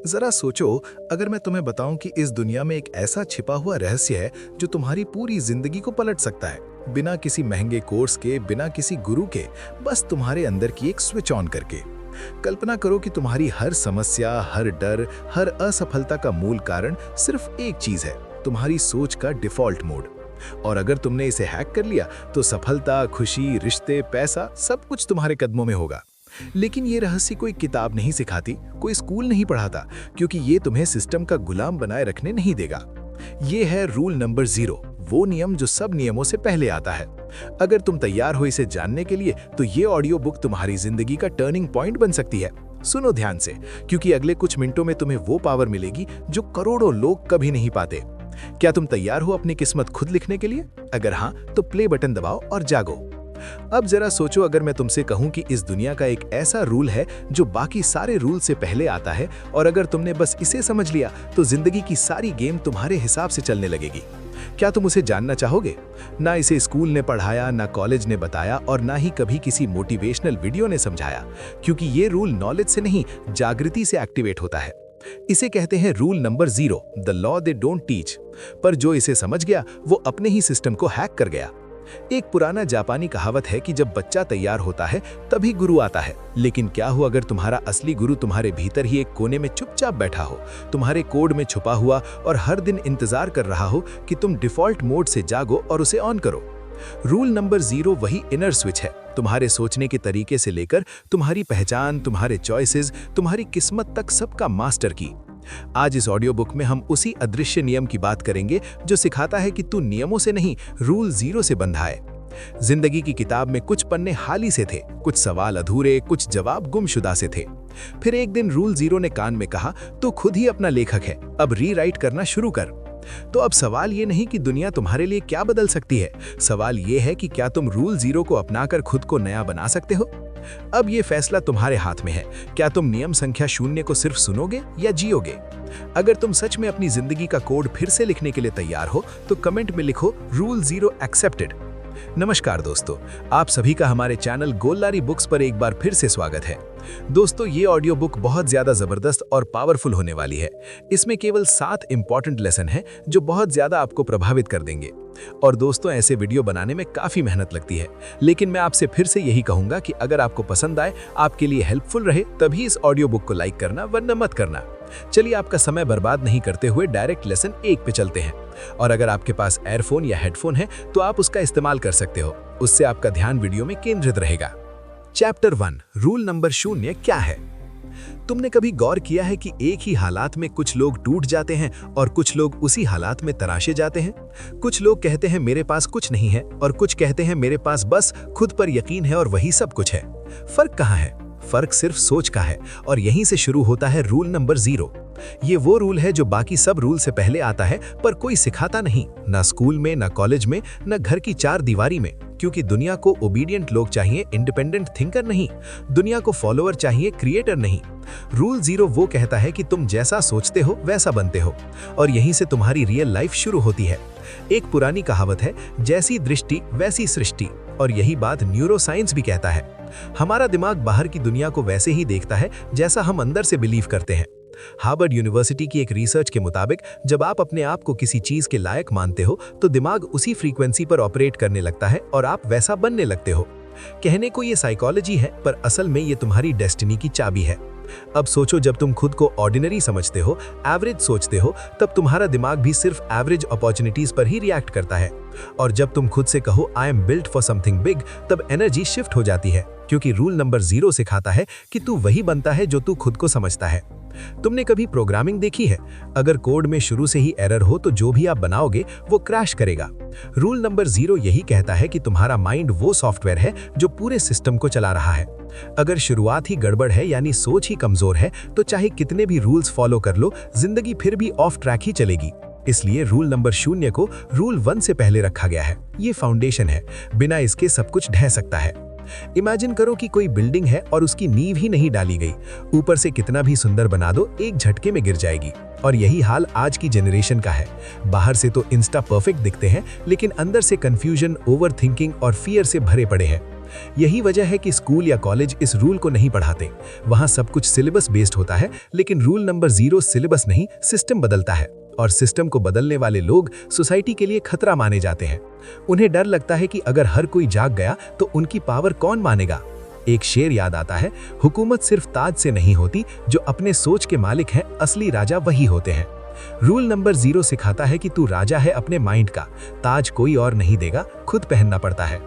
जरा सोचो, अगर मैं तुम्हें बताऊं कि इस दुनिया में एक ऐसा छिपा हुआ रहस्य है जो तुम्हारी पूरी जिंदगी को पलट सकता है, बिना किसी महंगे कोर्स के, बिना किसी गुरु के, बस तुम्हारे अंदर की एक स्विच ऑन करके। कल्पना करो कि तुम्हारी हर समस्या, हर डर, हर असफलता का मूल कारण सिर्फ एक चीज है, तुम्हारी सोच का डिफॉल्ट मोड। और अगर तुमने इसे हैक कर लिया तो सफलता, खुशी, रिश्ते, पैसा सब कुछ तुम्हारे कदमों में होगा। लेकिन ये रहस्य कोई किताब नहीं सिखाती, कोई स्कूल नहीं पढ़ाता, क्योंकि ये तुम्हें सिस्टम का गुलाम बनाए रखने नहीं देगा। ये है रूल नंबर 0, वो नियम जो सब नियमों से पहले आता है। अगर तुम तैयार हो इसे जानने के लिए, तो ये ऑडियो बुक तुम्हारी जिंदगी का टर्निंग पॉइंट बन सकती है। सुनो ध्यान से, क्योंकि अगले कुछ मिनटों में तुम्हें वो पावर मिलेगी जो करोड़ों लोग कभी नहीं पाते। क्या तुम तैयार हो अपनी किस्मत खुद लिखने के लिए? अगर हाँ, तो प्ले बटन दबाओ और जागो। अब जरा सोचो, अगर मैं तुमसे कहूं कि इस दुनिया का एक ऐसा रूल है जो बाकी सारे रूल से पहले आता है, और अगर तुमने बस इसे समझ लिया तो जिंदगी की सारी गेम तुम्हारे हिसाब से चलने लगेगी। क्या तुम उसे जानना चाहोगे? ना इसे स्कूल ने पढ़ाया, ना कॉलेज ने बताया, और ना ही कभी किसी मोटिवेशनल वीडियो ने समझाया, क्योंकि ये रूल नॉलेज से नहीं, जागृति से एक्टिवेट होता है। इसे कहते हैं rule number 0, the law they don't teach. पर जो इसे समझ गया वो अपने ही सिस्टम को हैक कर गया। एक पुराना जापानी कहावत है कि जब बच्चा तैयार होता है तभी गुरु आता है। लेकिन क्या हो अगर तुम्हारा असली गुरु तुम्हारे भीतर ही एक कोने में चुपचाप बैठा हो, तुम्हारे कोड में छुपा हुआ, और हर दिन इंतजार कर रहा हो कि तुम डिफॉल्ट मोड से जागो और उसे ऑन करो। रूल नंबर 0 वही इनर स्विच है, तुम्हारे सोचने के तरीके से लेकर तुम्हारी पहचान, तुम्हारे चॉइसेस, तुम्हारी किस्मत तक सबका मास्टर की। आज इस ऑडियो बुक में हम उसी अदृश्य नियम की बात करेंगे जो सिखाता है कि तू नियमों से नहीं, रूल 0 से बंधा है। जिंदगी की किताब में कुछ पन्ने खाली से थे, कुछ सवाल अधूरे, कुछ जवाब गुमशुदा से थे। फिर एक दिन रूल 0 ने कान में कहा, तू खुद ही अपना लेखक है, अब रीराइट करना शुरू कर। तो अब सवाल ये नहीं कि दुनिया तुम्हारे लिए क्या बदल सकती है, सवाल ये है कि क्या तुम रूल 0 को अपनाकर खुद को नया बना सकते हो। अब ये फैसला तुम्हारे हाथ में है, क्या तुम नियम संख्या 0 को सिर्फ सुनोगे या जियोगे। अगर तुम सच में अपनी जिंदगी का कोड फिर से लिखने के लिए तैयार हो तो कमेंट में लिखो रूल 0 एक्सेप्टेड। नमस्कार दोस्तों, आप सभी का हमारे चैनल गोल्लारी बुक्स पर एक बार फिर से स्वागत है। दोस्तों, ये ऑडियो बुक बहुत ज्यादा जबरदस्त और पावरफुल होने वाली है। इसमें केवल 7 इंपॉर्टेंट लेसन हैं जो बहुत ज्यादा आपको प्रभावित कर देंगे। और दोस्तों, ऐसे वीडियो बनाने में काफी मेहनत लगती है, लेकिन मैं आपसे फिर से यही कहूंगा कि अगर आपको पसंद आए, आपके लिए हेल्पफुल रहे, तभी इस ऑडियो बुक को लाइक करना, वरना मत करना। चलिए आपका समय बर्बाद नहीं करते हुए डायरेक्ट लेसन 1 पे चलते हैं। और अगर आपके पास एयरफोन या हेडफोन है तो आप उसका इस्तेमाल कर सकते हो, उससे आपका ध्यान वीडियो में केंद्रित रहेगा। चैप्टर 1, रूल नंबर 0 क्या है? तुमने कभी गौर किया है कि एक ही हालात में कुछ लोग टूट जाते हैं और कुछ लोग उसी हालात में तराशे जाते हैं? कुछ लोग कहते हैं मेरे पास कुछ नहीं है, और कुछ कहते हैं मेरे पास बस खुद पर यकीन है और वही सब कुछ है। फर्क कहाँ है? फर्क सिर्फ सोच का है, और यहीं से शुरू होता है रूल नंबर 0। ये वो रूल है जो बाकी सब रूल से पहले आता है, पर कोई सिखाता नहीं, ना स्कूल में, ना कॉलेज में, ना घर की 4 दीवारी में। क्योंकि दुनिया को ओबीडियंट लोग चाहिए, इंडिपेंडेंट थिंकर नहीं। दुनिया को फॉलोअर चाहिए, क्रिएटर नहीं। रूल 0 वो कहता है कि तुम जैसा सोचते हो वैसा बनते हो, और यहीं से तुम्हारी रियल लाइफ शुरू होती है। एक पुरानी कहावत है, जैसी दृष्टि वैसी सृष्टि, और यही बात न्यूरो साइंस भी कहता है। हमारा दिमाग बाहर की दुनिया को वैसे ही देखता है जैसा हम अंदर से बिलीव करते हैं। हार्वर्ड यूनिवर्सिटी की एक रिसर्च के मुताबिक जब आप अपने आप को किसी चीज के लायक मानते हो तो दिमाग उसी फ्रीक्वेंसी पर ऑपरेट करने लगता है और आप वैसा बनने लगते हो। कहने को ये साइकोलॉजी है, पर असल में ये तुम्हारी डेस्टिनी की चाबी है। अब सोचो, जब तुम खुद को ऑर्डिनरी समझते हो, एवरेज सोचते हो, तब तुम्हारा दिमाग भी सिर्फ एवरेज अपॉर्चुनिटीज पर ही रिएक्ट करता है। और जब तुम खुद से कहो I am built for something big, तब एनर्जी शिफ्ट हो जाती है, क्योंकि रूल नंबर 0 सिखाता है कि तू वही बनता है जो तू खुद को समझता है। तुमने कभी प्रोग्रामिंग देखी है? अगर कोड में शुरू से ही एरर हो तो जो भी आप बनाओगे वो क्रैश करेगा। रूल नंबर 0 यही कहता है कि तुम्हारा माइंड वो सॉफ्टवेयर है जो पूरे सिस्टम को चला रहा है। अगर शुरुआत ही गड़बड़ है, यानी सोच ही कमजोर है, तो चाहे कितने भी रूल्स फॉलो कर लो, जिंदगी फिर भी ऑफ ट्रैक ही चलेगी। इसलिए रूल नंबर 0 को रूल 1 से पहले रखा गया है। ये फाउंडेशन है, बिना इसके सब कुछ ढह सकता है। इमेजिन करो कि कोई बिल्डिंग है और उसकी नींव ही नहीं डाली गई, ऊपर से कितना भी सुंदर बना दो, एक झटके में गिर जाएगी। और यही हाल आज की जनरेशन का है। बाहर से तो इंस्टा परफेक्ट दिखते हैं, लेकिन अंदर से कंफ्यूजन, ओवर थिंकिंग और फियर से भरे पड़े हैं। यही वजह है कि स्कूल या कॉलेज इस रूल को नहीं पढ़ाते। वहाँ सब कुछ सिलेबस बेस्ड होता है, लेकिन रूल नंबर 0 सिलेबस नहीं, सिस्टम बदलता है। और सिस्टम को बदलने वाले लोग सोसाइटी के लिए खतरा माने जाते हैं। उन्हें डर लगता है कि अगर हर कोई जाग गया तो उनकी पावर कौन मानेगा। एक शेर याद आता है, हुकूमत सिर्फ ताज से नहीं होती, जो अपने सोच के मालिक हैं असली राजा वही होते हैं। रूल नंबर 0 सिखाता है कि तू राजा है अपने माइंड का, ताज कोई और नहीं देगा, खुद पहनना पड़ता है।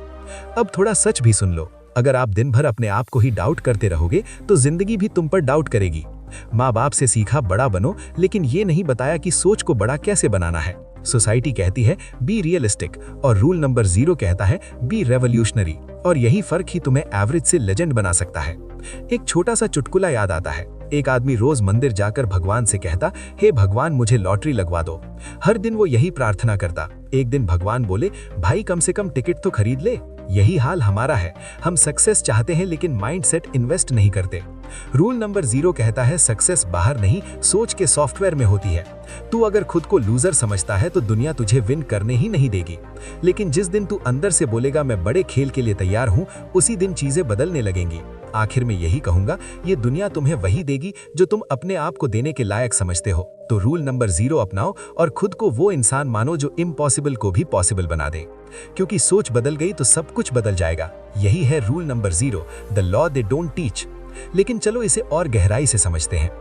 अब थोड़ा सच भी सुन लो, अगर आप दिन भर अपने आप को ही डाउट करते रहोगे तो जिंदगी भी तुम पर डाउट करेगी। माँ बाप से सीखा बड़ा बनो, लेकिन ये नहीं बताया कि सोच को बड़ा कैसे बनाना है। सोसाइटी कहती है बी रियलिस्टिक और रूल नंबर 0 कहता है बी रेवोल्यूशनरी। और यही फर्क ही तुम्हें एवरेज से लेजेंड बना सकता है। एक छोटा सा चुटकुला याद आता है। एक आदमी रोज मंदिर जाकर भगवान से कहता, हे भगवान मुझे लॉटरी लगवा दो। हर दिन वो यही प्रार्थना करता। एक दिन भगवान बोले, भाई कम से कम टिकट तो खरीद ले। यही हाल हमारा है, हम सक्सेस चाहते हैं लेकिन माइंडसेट इन्वेस्ट नहीं करते। रूल नंबर 0 कहता है सक्सेस बाहर नहीं, सोच के सॉफ्टवेयर में होती है। तू अगर खुद को लूजर समझता है तो दुनिया तुझे विन करने ही नहीं देगी, लेकिन जिस दिन तू अंदर से बोलेगा मैं बड़े खेल के लिए तैयार हूँ, उसी दिन चीजें बदलने लगेंगी। आखिर में यही कहूंगा, ये दुनिया तुम्हें वही देगी जो तुम अपने आप को देने के लायक समझते हो। तो रूल नंबर 0 अपनाओ और खुद को वो इंसान मानो जो इम्पॉसिबल को भी पॉसिबल बना दे, क्योंकि सोच बदल गई तो सब कुछ बदल जाएगा। यही है rule number 0, the law they don't teach. लेकिन चलो इसे और गहराई से समझते हैं।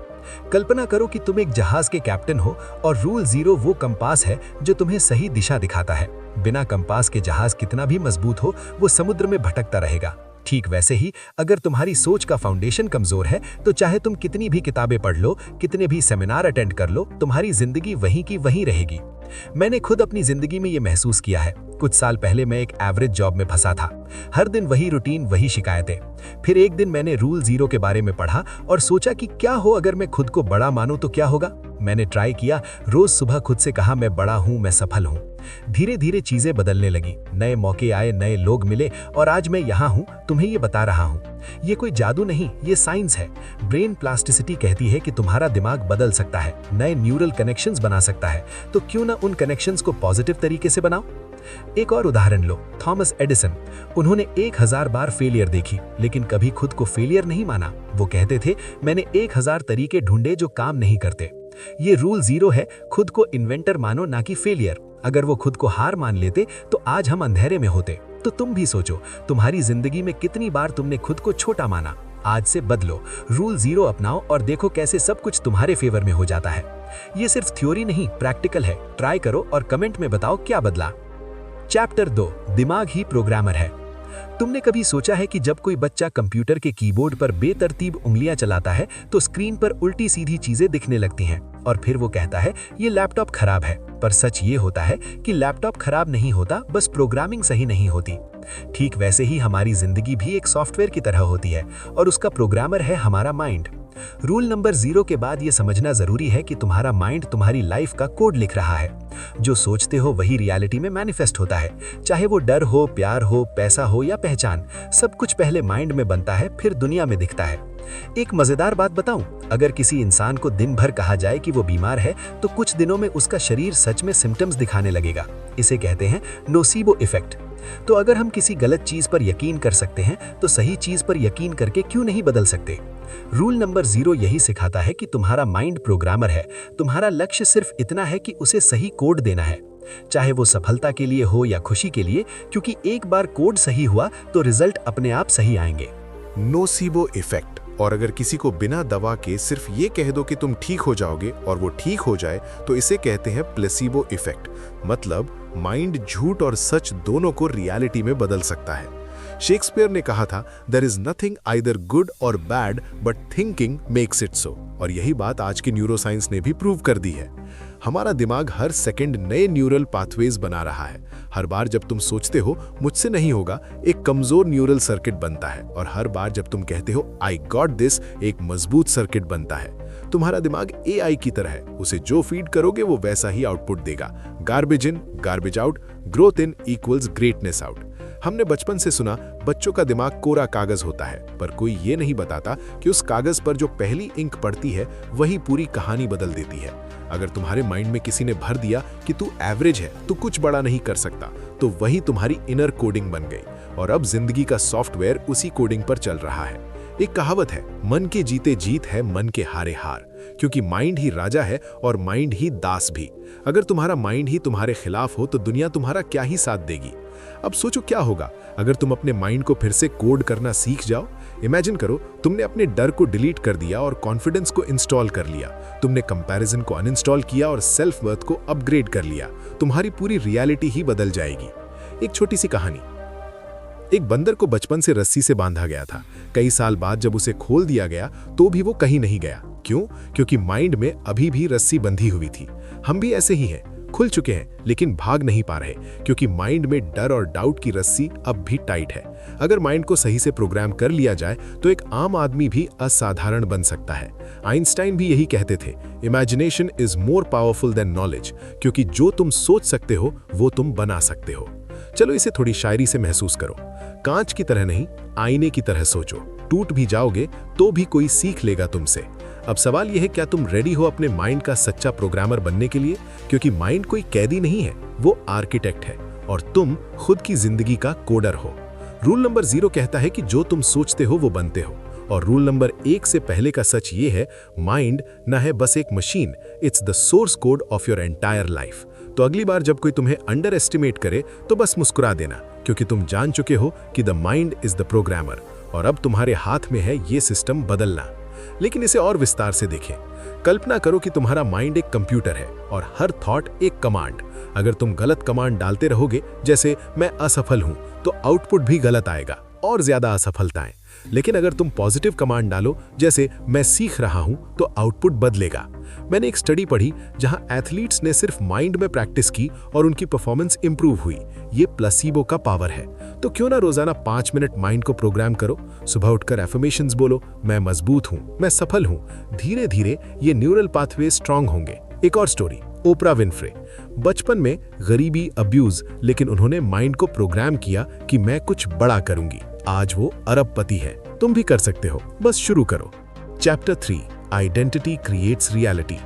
कल्पना करो कि तुम एक जहाज के कैप्टन हो और रूल 0 वो कंपास है जो तुम्हें सही दिशा दिखाता है। बिना कंपास के जहाज कितना भी मजबूत हो, वो समुद्र में भटकता रहेगा। ठीक वैसे ही अगर तुम्हारी सोच का फाउंडेशन कमजोर है तो चाहे तुम कितनी भी किताबें पढ़ लो, कितने भी सेमिनार अटेंड कर लो, तुम्हारी जिंदगी वहीं की वहीं रहेगी। मैंने खुद अपनी जिंदगी में ये महसूस किया है। कुछ साल पहले मैं एक एवरेज जॉब में फंसा था। हर दिन वही रूटीन, वही शिकायतें। फिर एक दिन मैंने रूल 0 के बारे में पढ़ा और सोचा कि क्या हो अगर मैं खुद को बड़ा मानूं तो क्या होगा। मैंने ट्राई किया, रोज सुबह खुद से कहा मैं बड़ा हूं, मैं सफल हूं। धीरे धीरे चीजें बदलने लगी, नए मौके आए, नए लोग मिले और आज मैं यहाँ हूँ, तुम्हें ये बता रहा हूँ। ये कोई जादू नहीं, ये साइंस है। ब्रेन प्लास्टिसिटी कहती है कि तुम्हारा दिमाग बदल सकता है, नए न्यूरल कनेक्शंस बना सकता है, तो क्यों ना उन कनेक्शंस को पॉजिटिव तरीके से बनाओ। एक और उदाहरण लो, थॉमस एडिसन। उन्होंने 1000 बार फेलियर देखी, लेकिन कभी खुद को फेलियर नहीं माना। वो कहते थे मैंने 1000 तरीके ढूंढे जो काम नहीं करते। ये रूल 0 है, खुद को इन्वेंटर मानो ना कि फेलियर। अगर वो खुद को हार मान लेते तो आज हम अंधेरे में होते। तो तुम भी सोचो, तुम्हारी जिंदगी में कितनी बार तुमने खुद को छोटा माना। आज से बदलो, रूल 0 अपनाओ और देखो कैसे सब कुछ तुम्हारे फेवर में हो जाता है। ये सिर्फ थ्योरी नहीं, प्रैक्टिकल है। ट्राई करो और कमेंट में बताओ क्या बदला। चैप्टर 2, दिमाग ही प्रोग्रामर है। तुमने कभी सोचा है कि जब कोई बच्चा कंप्यूटर के कीबोर्ड पर बेतरतीब उंगलियां चलाता है तो स्क्रीन पर उल्टी सीधी चीजें दिखने लगती हैं और फिर वो कहता है ये लैपटॉप खराब है। पर सच ये होता है कि लैपटॉप खराब नहीं होता, बस प्रोग्रामिंग सही नहीं होती। ठीक वैसे ही हमारी जिंदगी भी एक सॉफ्टवेयर की तरह होती है और उसका प्रोग्रामर है हमारा माइंड। रूल नंबर 0 के बाद ये समझना जरूरी है कि तुम्हारा माइंड तुम्हारी लाइफ का कोड लिख रहा है। जो सोचते हो वही रियलिटी में मैनिफेस्ट होता है। चाहे वो डर हो, प्यार हो, पैसा हो या पहचान, सब कुछ पहले माइंड में बनता है, फिर दुनिया में दिखता है। एक मजेदार बात बताऊं, अगर किसी इंसान को दिन भर कहा जाए कि वो बीमार है तो कुछ दिनों में उसका शरीर सच में सिम्टम्स दिखाने लगेगा। इसे कहते हैं नोसीबो इफेक्ट। तो अगर हम किसी गलत चीज पर यकीन कर सकते हैं तो सही चीज पर यकीन करके क्यों नहीं बदल सकते। रूल नंबर 0 यही सिखाता है कि तुम्हारा माइंड प्रोग्रामर है। तुम्हारा लक्ष्य सिर्फ इतना है कि उसे सही कोड देना है, चाहे वो सफलता के लिए हो या खुशी के लिए, क्योंकि एक बार कोड सही हुआ तो रिजल्ट अपने आप सही आएंगे। नोसीबो इफेक्ट। और अगर किसी को बिना दवा के सिर्फ ये कह दो कि तुम ठीक हो जाओगे और वो ठीक हो जाए तो इसे कहते हैं प्लेसिबो इफेक्ट। मतलब माइंड झूठ और सच दोनों को रियलिटी में बदल सकता है। शेक्सपियर ने कहा था, there is nothing either good और bad but thinking makes it so. और यही बात आज की न्यूरोसाइंस ने भी प्रूव कर दी है। हमारा दिमाग हर सेकंड नए न्यूरल पाथवेज बना रहा है। हर बार जब तुम सोचते हो मुझसे नहीं होगा, एक कमजोर न्यूरल सर्किट बनता है, और हर बार जब तुम कहते हो आई गॉट दिस, एक मजबूत सर्किट बनता है। तुम्हारा दिमाग AI की तरह है, उसे जो फीड करोगे वो वैसा ही आउटपुट देगा। Garbage in garbage out, growth in equals greatness out. हमने बचपन से सुना बच्चों का दिमाग कोरा कागज होता है, पर कोई ये नहीं बताता कि उस कागज पर जो पहली इंक पड़ती है वही पूरी कहानी बदल देती है। अगर तुम्हारे माइंड में किसी ने भर दिया कि तू एवरेज है, तू कुछ बड़ा नहीं कर सकता, तो वही तुम्हारी इनर कोडिंग बन गई। और अब जिंदगी का सॉफ्टवेयर उसी कोडिंग पर चल रहा है। एक कहावत है, मन के जीते जीत है, मन के हारे हार, क्योंकि माइंड ही राजा है और माइंड ही दास भी। अगर तुम्हारा माइंड ही तुम्हारे खिलाफ हो तो दुनिया तुम्हारा क्या ही साथ देगी। अब सोचो क्या होगा अगर तुम अपने माइंड को फिर से कोड करना सीख जाओ। इमेजिन करो तुमने अपने डर को डिलीट कर दिया और कॉन्फिडेंस को इंस्टॉल कर लिया। तुमने कंपैरिजन को अनइंस्टॉल किया और सेल्फ वर्थ को अपग्रेड कर लिया। तुम्हारी पूरी रियलिटी ही बदल जाएगी। एक छोटी सी कहानी। एक बंदर को बचपन से रस्सी से बांधा गया था। कई साल बाद जब उसे खोल दिया गया तो भी वो कहीं नहीं गया। क्यों? क्योंकि माइंड में अभी भी रस्सी बंधी हुई थी। हम भी ऐसे ही हैं, खुल चुके हैं लेकिन भाग नहीं पा रहे, क्योंकि माइंड में डर और डाउट की रस्सी अब भी टाइट है। अगर माइंड को सही से प्रोग्राम कर लिया जाए तो एक आम आदमी भी असाधारण बन सकता है। आइंस्टाइन भी यही कहते थे, imagination is more powerful than knowledge, क्योंकि जो तुम सोच सकते हो वो तुम बना सकते हो। चलो इसे थोड़ी शायरी से महसूस करो। कांच की तरह नहीं, आईने की तरह सोचो। टूट भी जाओगे तो भी कोई सीख लेगा तुमसे। अब सवाल यह है, क्या तुम रेडी हो अपने माइंड का सच्चा प्रोग्रामर बनने के लिए? क्योंकि माइंड कोई कैदी नहीं है, वो आर्किटेक्ट है और तुम खुद की जिंदगी का कोडर हो। रूल नंबर 0 कहता है कि जो तुम सोचते हो वो बनते हो। और रूल नंबर 1 से पहले का सच ये है, माइंड ना है बस एक machine, it's the source code of your entire life. तो अगली बार जब कोई तुम्हें अंडर एस्टिमेट करे तो बस मुस्कुरा देना, क्योंकि तुम जान चुके हो कि the mind is the programmer और अब तुम्हारे हाथ में है ये सिस्टम बदलना। लेकिन इसे और विस्तार से देखें। कल्पना करो कि तुम्हारा माइंड एक कंप्यूटर है और हर थॉट एक कमांड। अगर तुम गलत कमांड डालते रहोगे, जैसे मैं असफल हूं, तो आउटपुट भी गलत आएगा और ज्यादा असफलताएं। लेकिन अगर तुम पॉजिटिव कमांड डालो, जैसे मैं सीख रहा हूं, तो आउटपुट बदलेगा। मैंने एक स्टडी पढ़ी जहां एथलीट्स ने सिर्फ माइंड में प्रैक्टिस की और उनकी परफॉर्मेंस इंप्रूव हुई। ये प्लेसिबो का पावर है। तो क्यों ना रोजाना 5 मिनट माइंड को प्रोग्राम करो। सुबह उठकर एफर्मेशंस बोलो, मैं मजबूत हूं, मैं सफल हूं। धीरे धीरे ये न्यूरल पाथवे स्ट्रांग होंगे। एक और स्टोरी, ओपरा विनफ्रे। बचपन में गरीबी, अब्यूज, लेकिन उन्होंने माइंड को प्रोग्राम किया कि मैं कुछ बड़ा करूंगी। आज वो अरबपति है। तुम भी कर सकते हो, बस शुरू करो। Chapter 3, identity creates reality.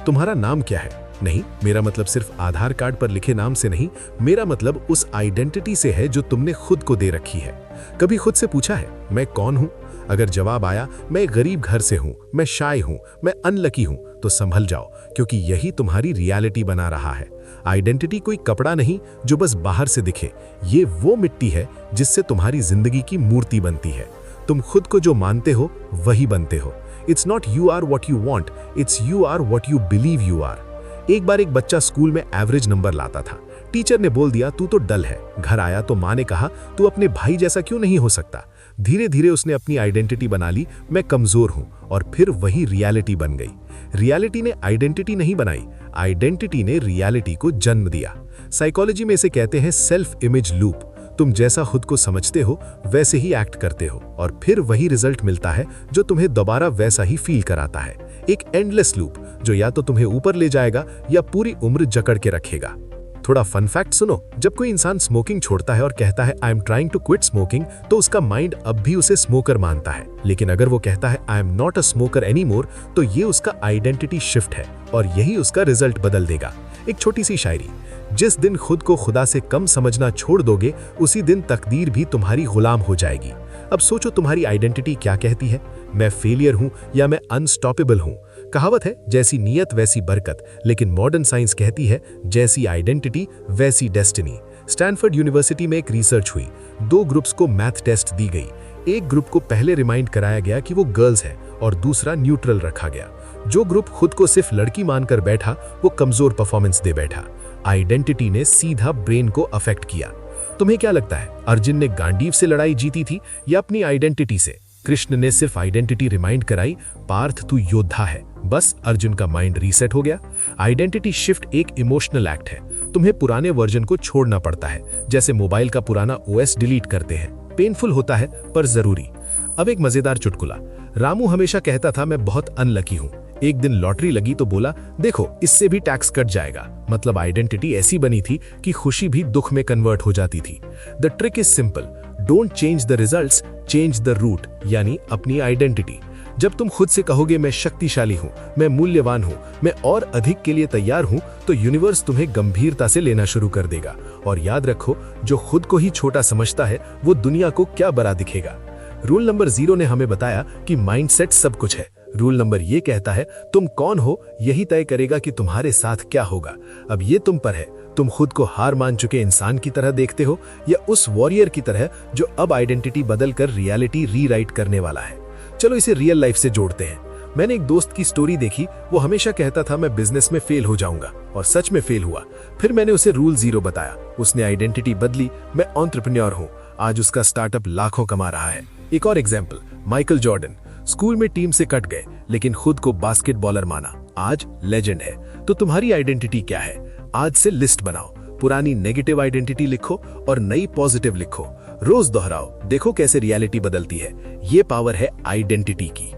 तुम्हारा नाम क्या है? नहीं, मेरा मतलब सिर्फ आधार कार्ड पर लिखे नाम से नहीं, मेरा मतलब उस आइडेंटिटी से है जो तुमने खुद को दे रखी है। कभी खुद से पूछा है, मैं कौन हूं? अगर जवाब आया, मैं गरीब घर से हूं, मैं शाय हूं, मैं अनलकी हूं, तो संभल जाओ, क्योंकि यही तुम्हारी रियलिटी बना रहा है। आइडेंटिटी कोई कपड़ा नहीं जो बस बाहर से दिखे, ये वो मिट्टी है जिससे तुम्हारी जिंदगी की मूर्ति बनती है। तुम खुद को जो मानते हो वही बनते हो। It's not you are what you want, it's you are what you believe you are. एक बार एक बच्चा स्कूल में एवरेज नंबर लाता था। टीचर ने बोल दिया, तू तो डल है। घर आया तो माँ ने कहा, तू अपने भाई जैसा क्यों नहीं हो सकता? धीरे धीरे उसने अपनी आइडेंटिटी बना ली, मैं कमजोर हूं, और फिर वही रियलिटी बन गई। रियलिटी ने आइडेंटिटी नहीं बनाई, आइडेंटिटी ने रियलिटी को जन्म दिया। साइकोलॉजी में इसे कहते हैं सेल्फ इमेज लूप। तुम जैसा खुद को समझते हो वैसे ही एक्ट करते हो, और फिर वही रिजल्ट मिलता है जो तुम्हें दोबारा वैसा ही फील कराता है। एक एंडलेस लूप जो या तो तुम्हें ऊपर ले जाएगा या पूरी उम्र जकड़ के रखेगा। थोड़ा फन फैक्ट सुनो, जब कोई इंसान स्मोकिंग छोड़ता है और कहता है I am trying to quit smoking, तो उसका माइंड अब भी उसे स्मोकर मानता है। लेकिन अगर वो कहता है I am not a smoker any more, तो ये उसका आइडेंटिटी शिफ्ट है और यही उसका रिजल्ट बदल देगा। एक छोटी सी शायरी, जिस दिन खुद को खुदा से कम समझना छोड़ दोगे, उसी दिन तकदीर भी तुम्हारी गुलाम हो जाएगी। अब सोचो तुम्हारी आइडेंटिटी क्या कहती है? मैं फेलियर हूं या मैं अनस्टॉपेबल हूं? कहावत है, जैसी नीयत वैसी बरकत, लेकिन मॉडर्न साइंस कहती है जैसी आइडेंटिटी वैसी डेस्टिनी। स्टैनफोर्ड यूनिवर्सिटी में एक रिसर्च हुई। 2 ग्रुप्स को मैथ टेस्ट दी गई। एक ग्रुप को पहले रिमाइंड कराया गया कि वो गर्ल्स है और दूसरा न्यूट्रल रखा गया। जो ग्रुप खुद को सिर्फ लड़की मानकर बैठा, वो कमजोर परफॉर्मेंस दे बैठा। आइडेंटिटी ने सीधा ब्रेन को अफेक्ट किया। तुम्हें क्या लगता है, अर्जुन ने गांडीव से लड़ाई जीती थी या अपनी आइडेंटिटी से? कृष्ण ने सिर्फ आइडेंटिटी रिमाइंड कराई, पार्थ तू योद्धा है, बस अर्जुन का माइंड रीसेट हो गया। आइडेंटिटी शिफ्ट एक इमोशनल एक्ट है। तुम्हें पुराने वर्जन को छोड़ना पड़ता है, जैसे मोबाइल का पुराना ओएस डिलीट करते हैं। पेनफुल होता है पर जरूरी। अब एक मजेदार चुटकुला। रामू हमेशा कहता था मैं बहुत अनलकी हूं। एक दिन लॉटरी लगी तो बोला, देखो इससे भी टैक्स कट जाएगा। मतलब आइडेंटिटी ऐसी बनी थी कि खुशी भी दुख में कन्वर्ट हो जाती थी। The trick is simple, don't change the results, change the root, यानी अपनी आइडेंटिटी। जब तुम खुद से कहोगे मैं शक्तिशाली हूँ, मैं मूल्यवान हूँ, मैं और अधिक के लिए तैयार हूँ, तो यूनिवर्स तुम्हें गंभीरता से लेना शुरू कर देगा। और याद रखो, जो खुद को ही छोटा समझता है वो दुनिया को क्या बड़ा दिखेगा। रूल नंबर 0 ने हमें बताया कि माइंडसेट सब कुछ है। रूल नंबर ये कहता है तुम कौन हो यही तय करेगा कि तुम्हारे साथ क्या होगा। अब ये तुम पर है, तुम खुद को हार मान चुके इंसान की तरह देखते हो या उस वॉरियर की तरह जो अब आइडेंटिटी बदलकर रियलिटी रीराइट करने वाला है। चलो इसे रियल लाइफ से जोड़ते हैं। मैंने एक दोस्त की स्टोरी देखी, वो हमेशा कहता था मैं बिजनेस में फेल हो जाऊंगा, और सच में फेल हुआ। फिर मैंने उसे रूल 0 बताया, उसने आइडेंटिटी बदली, मैं एंटरप्रेन्योर हूँ। आज उसका स्टार्टअप लाखों कमा रहा है। एक और एग्जाम्पल, माइकल जॉर्डन स्कूल में टीम से कट गए लेकिन खुद को बास्केटबॉलर माना, आज लेजेंड है। तो तुम्हारी आइडेंटिटी क्या है? आज से लिस्ट बनाओ, पुरानी नेगेटिव आइडेंटिटी लिखो और नई पॉजिटिव लिखो, रोज दोहराओ, देखो कैसे रियलिटी बदलती है। ये पावर है आइडेंटिटी की।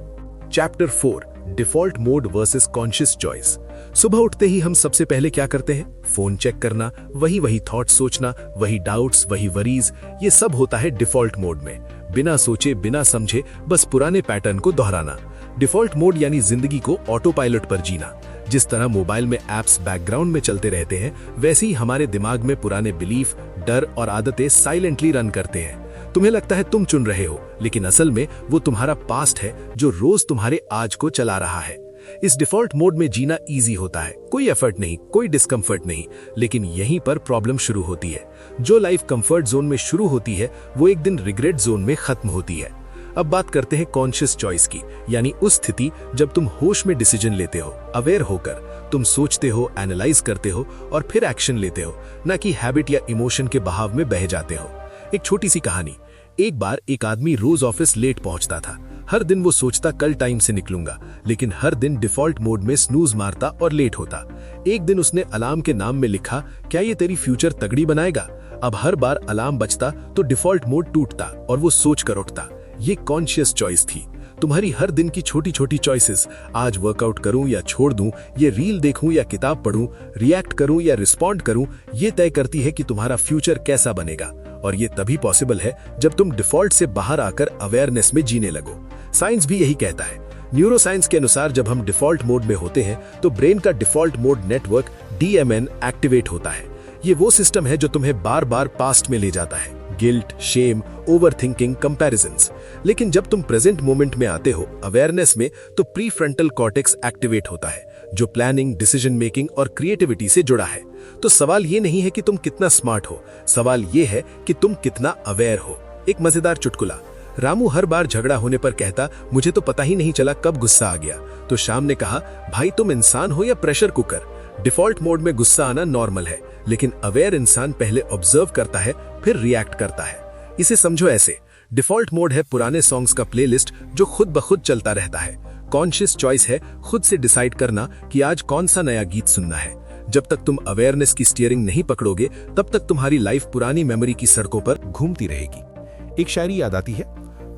Chapter 4, default mode versus conscious choice. सुबह उठते ही हम सबसे पहले क्या करते हैं? फोन चेक करना, वही थॉट सोचना, वही डाउट्स, वही वरीज, ये सब होता है डिफॉल्ट मोड में। बिना सोचे बिना समझे बस पुराने पैटर्न को दोहराना। डिफॉल्ट मोड यानी जिंदगी को ऑटो पायलट पर जीना। जिस तरह मोबाइल में एप्स बैकग्राउंड में चलते रहते हैं, वैसे ही हमारे दिमाग में पुराने बिलीफ, डर और आदतें साइलेंटली रन करते हैं। तुम्हें लगता है तुम चुन रहे हो, लेकिन असल में वो तुम्हारा पास्ट है जो रोज तुम्हारे आज को चला रहा है। इस डिफॉल्ट मोड में जीना इजी होता है, कोई एफर्ट नहीं, कोई डिस्कम्फर्ट नहीं, लेकिन यहीं पर प्रॉब्लम शुरू होती है। जो लाइफ कंफर्ट जोन में शुरू होती है वो एक दिन रिग्रेट जोन में खत्म होती है। अब बात करते हैं कॉन्शियस चॉइस की, यानी उस स्थिति जब तुम होश में डिसीजन लेते हो, अवेयर होकर। तुम सोचते हो, एनालाइज करते हो और फिर एक्शन लेते हो, ना कि हैबिट या इमोशन के बहाव में बह जाते हो। एक छोटी सी कहानी। एक बार एक आदमी रोज ऑफिस लेट पहुंचता था। हर दिन वो सोचता कल टाइम से निकलूंगा, लेकिन हर दिन डिफॉल्ट मोड में स्नूज मारता और लेट होता। एक दिन उसने अलार्म के नाम में लिखा, क्या ये तेरी फ्यूचर तगड़ी बनाएगा? अब हर बार अलार्म बजता तो डिफॉल्ट मोड टूटता और वो सोच कर उठता। ये कॉन्शियस चॉइस थी। तुम्हारी हर दिन की छोटी छोटी चॉइसेस, आज वर्कआउट करूं या छोड़ दूं, ये रील देखूं या किताब पढूं, रिएक्ट करूं या रिस्पॉन्ड करूं, ये तय करती है कि तुम्हारा फ्यूचर कैसा बनेगा। और ये तभी पॉसिबल है जब तुम डिफॉल्ट से बाहर आकर अवेयरनेस में जीने लगो। साइंस भी यही कहता है। न्यूरोसाइंस के अनुसार जब हम डिफॉल्ट मोड में होते हैं तो ब्रेन का default mode network DMN activate होता है। ये वो सिस्टम है जो तुम्हें बार बार पास्ट में ले जाता है, गिल्ट, शेम, ओवरथिंकिंग, कंपैरिजंस। लेकिन जब तुम प्रेजेंट मोमेंट में आते हो, अवेयरनेस में, तो प्रीफ्रंटल कॉर्टेक्स एक्टिवेट होता है जो प्लानिंग, डिसीजन मेकिंग और क्रिएटिविटी से जुड़ा है। तो सवाल ये नहीं है कि तुम कितना स्मार्ट हो, सवाल ये है कि तुम कितना अवेयर हो। एक मजेदार चुटकुला। रामू हर बार झगड़ा होने पर कहता, मुझे तो पता ही नहीं चला कब गुस्सा आ गया। तो श्याम ने कहा, भाई तुम इंसान हो या प्रेशर कुकर? डिफॉल्ट मोड में गुस्सा आना नॉर्मल है, लेकिन अवेयर इंसान पहले ऑब्जर्व करता है फिर रिएक्ट करता है। इसे समझो ऐसे, डिफॉल्ट मोड है पुराने सॉन्ग्स का प्लेलिस्ट जो खुद ब खुद चलता रहता है। कॉन्शियस चॉइस है खुद से डिसाइड करना कि आज कौन सा नया गीत सुनना है। जब तक तुम अवेयरनेस की स्टीयरिंग नहीं पकड़ोगे, तब तक तुम्हारी लाइफ पुरानी मेमोरी की सड़कों पर घूमती रहेगी। एक शायरी याद आती है,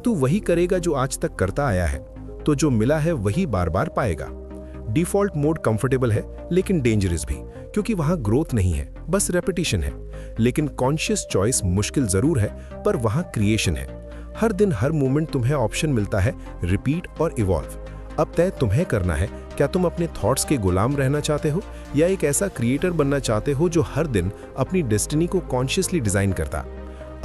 तू वही करेगा जो आज तक करता आया है, तो जो मिला है वही बार बार पाएगा। डिफॉल्ट मोड कंफर्टेबल है लेकिन डेंजरस भी, क्योंकि वहां ग्रोथ नहीं है, बस रेपिटेशन है। लेकिन कॉन्शियस चॉइस मुश्किल जरूर है, पर वहां क्रिएशन है। हर दिन हर मोमेंट तुम्हें ऑप्शन मिलता है रिपीट और इवॉल्व। अब तय तुम्हें करना है, क्या तुम अपने थॉट्स के गुलाम रहना चाहते हो या एक ऐसा क्रिएटर बनना चाहते हो जो हर दिन अपनी डेस्टिनी को कॉन्शियसली डिजाइन करता।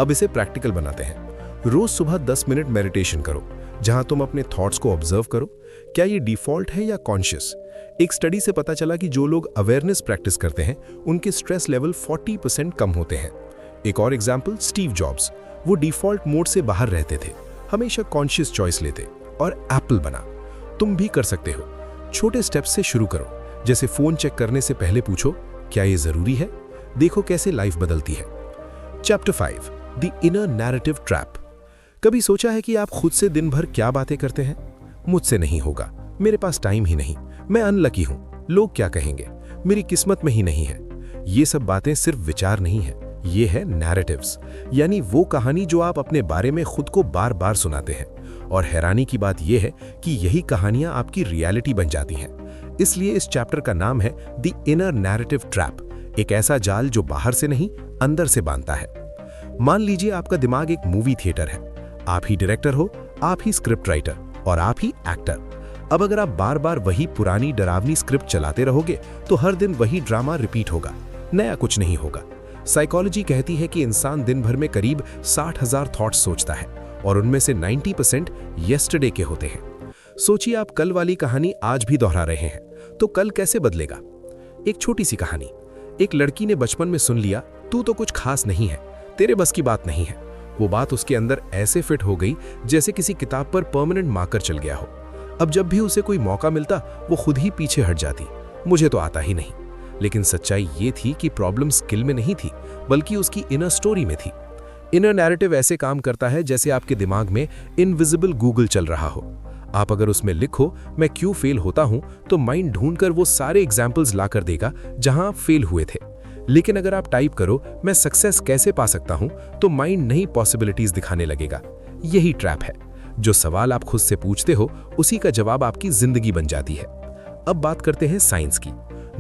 अब इसे प्रैक्टिकल बनाते हैं। रोज सुबह 10 मिनट मेडिटेशन करो, जहां तुम अपने थॉट्स को ऑब्जर्व करो, क्या ये डिफॉल्ट है या कॉन्शियस। एक स्टडी से पता चला कि जो लोग अवेयरनेस प्रैक्टिस करते हैं उनके स्ट्रेस लेवल 40% कम होते हैं। एक और एग्जाम्पल, स्टीव जॉब्स, वो डिफॉल्ट मोड से बाहर रहते थे, हमेशा कॉन्शियस चॉइस लेते और एप्पल बना। तुम भी कर सकते हो। छोटे स्टेप्स से शुरू करो, जैसे फोन चेक करने से पहले पूछो, क्या ये जरूरी है? देखो कैसे लाइफ बदलती है। Chapter 5, the inner narrative trap. कभी सोचा है कि आप खुद से दिन भर क्या बातें करते हैं? मुझसे नहीं होगा, मेरे पास टाइम ही नहीं, मैं अनलकी हूं, लोग क्या कहेंगे, मेरी किस्मत में ही नहीं है। ये सब बातें सिर्फ विचार नहीं है, ये है नैरेटिव्स, यानी वो कहानी जो आप अपने बारे में खुद को बार बार सुनाते हैं। और हैरानी की बात यह है कि यही कहानियां आपकी रियलिटी बन जाती हैं। इसलिए इस चैप्टर का नाम है द इनर नैरेटिव ट्रैप, एक ऐसा जाल जो बाहर से नहीं अंदर से बांधता है। मान लीजिए आपका दिमाग एक मूवी थिएटर है, आप ही डायरेक्टर हो, आप ही स्क्रिप्ट राइटर, और आप ही एक्टर। अब अगर आप बार बार वही पुरानी डरावनी स्क्रिप्ट चलाते रहोगे तो हर दिन वही ड्रामा रिपीट होगा, नया कुछ नहीं होगा। साइकोलॉजी कहती है कि इंसान दिन भर में करीब 60,000 थॉट्स सोचता है और उनमें से 90% येस्टरडे के होते हैं। सोचिए आप कल वाली कहानी आज भी दोहरा रहे हैं तो कल कैसे बदलेगा। एक छोटी सी कहानी, एक लड़की ने बचपन में सुन लिया तू तो कुछ खास नहीं है, तेरे बस की बात नहीं है। वो बात उसके अंदर ऐसे फिट हो गई जैसे किसी किताब पर परमानेंट मार्कर चल गया हो। अब जब भी उसे कोई मौका मिलता वो खुद ही पीछे हट जाती, मुझे तो आता ही नहीं। लेकिन सच्चाई ये थी कि प्रॉब्लम स्किल में नहीं थी बल्कि उसकी इनर स्टोरी में थी। इनर नैरेटिव ऐसे काम करता है जैसे आपके दिमाग में इनविजिबल गूगल चल रहा हो। आप अगर उसमें लिखो मैं क्यों फेल होता हूं तो माइंड ढूंढकर वो सारे एग्जाम्पल्स ला कर देगा जहां आप फेल हुए थे। लेकिन अगर आप टाइप करो मैं सक्सेस कैसे पा सकता हूं तो माइंड नई पॉसिबिलिटीज दिखाने लगेगा। यही ट्रैप है। जो सवाल आप खुद से पूछते हो उसी का जवाब आपकी जिंदगी बन जाती है। अब बात करते हैं साइंस की।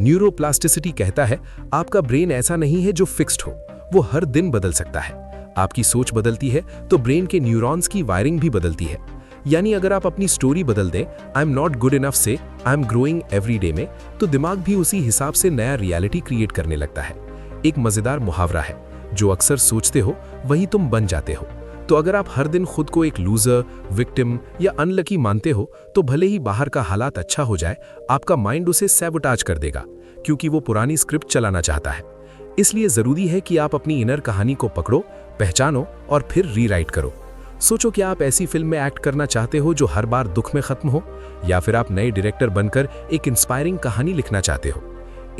न्यूरोप्लास्टिसिटी कहता है आपका ब्रेन ऐसा नहीं है जो फिक्स्ड हो, वो हर दिन बदल सकता है। आपकी सोच बदलती है तो ब्रेन के न्यूरॉन्स की वायरिंग भी बदलती है। यानी अगर आप अपनी स्टोरी बदल दें I am not good enough से I am growing every day में, तो दिमाग भी उसी हिसाब से नया रियलिटी क्रिएट करने लगता है। एक मजेदार मुहावरा है, जो अक्सर सोचते हो वही तुम बन जाते हो। तो अगर आप हर दिन खुद को एक लूजर, विक्टिम या अनलकी मानते हो तो भले ही बाहर का हालात अच्छा हो जाए आपका माइंड उसे सैबोटाज कर देगा, क्योंकि वो पुरानी स्क्रिप्ट चलाना चाहता है। इसलिए जरूरी है कि आप अपनी इनर कहानी को पकड़ो, पहचानो और फिर रीराइट करो। सोचो कि आप ऐसी फिल्म में एक्ट करना चाहते हो जो हर बार दुख में खत्म हो, या फिर आप नए डायरेक्टर बनकर एक इंस्पायरिंग कहानी लिखना चाहते हो।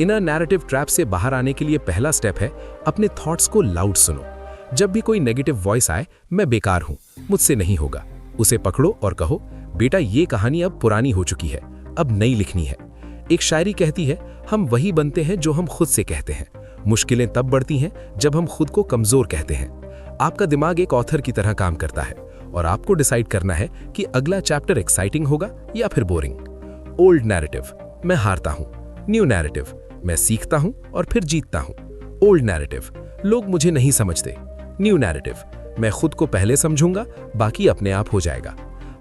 इनर नैरेटिव ट्रैप से बाहर आने के लिए पहला स्टेप है अपने थॉट्स को लाउड सुनो। जब भी कोई नेगेटिव वॉइस आए मैं बेकार हूं, मुझसे नहीं होगा, उसे पकड़ो और कहो बेटा ये कहानी अब पुरानी हो चुकी है, अब नई लिखनी है। एक शायरी कहती है हम वही बनते हैं जो हम खुद से कहते हैं। मुश्किलें तब बढ़ती हैं जब हम खुद को कमजोर कहते हैं। आपका दिमाग एक ऑथर की तरह काम करता है और आपको डिसाइड करना है कि अगला चैप्टर एक्साइटिंग होगा या फिर बोरिंग। ओल्ड नैरेटिव, मैं हारता हूं। न्यू नैरेटिव, मैं सीखता हूं और फिर जीतता हूं। ओल्ड नैरेटिव, लोग मुझे नहीं समझते। न्यू नैरेटिव, मैं खुद को पहले समझूंगा, बाकी अपने आप हो जाएगा।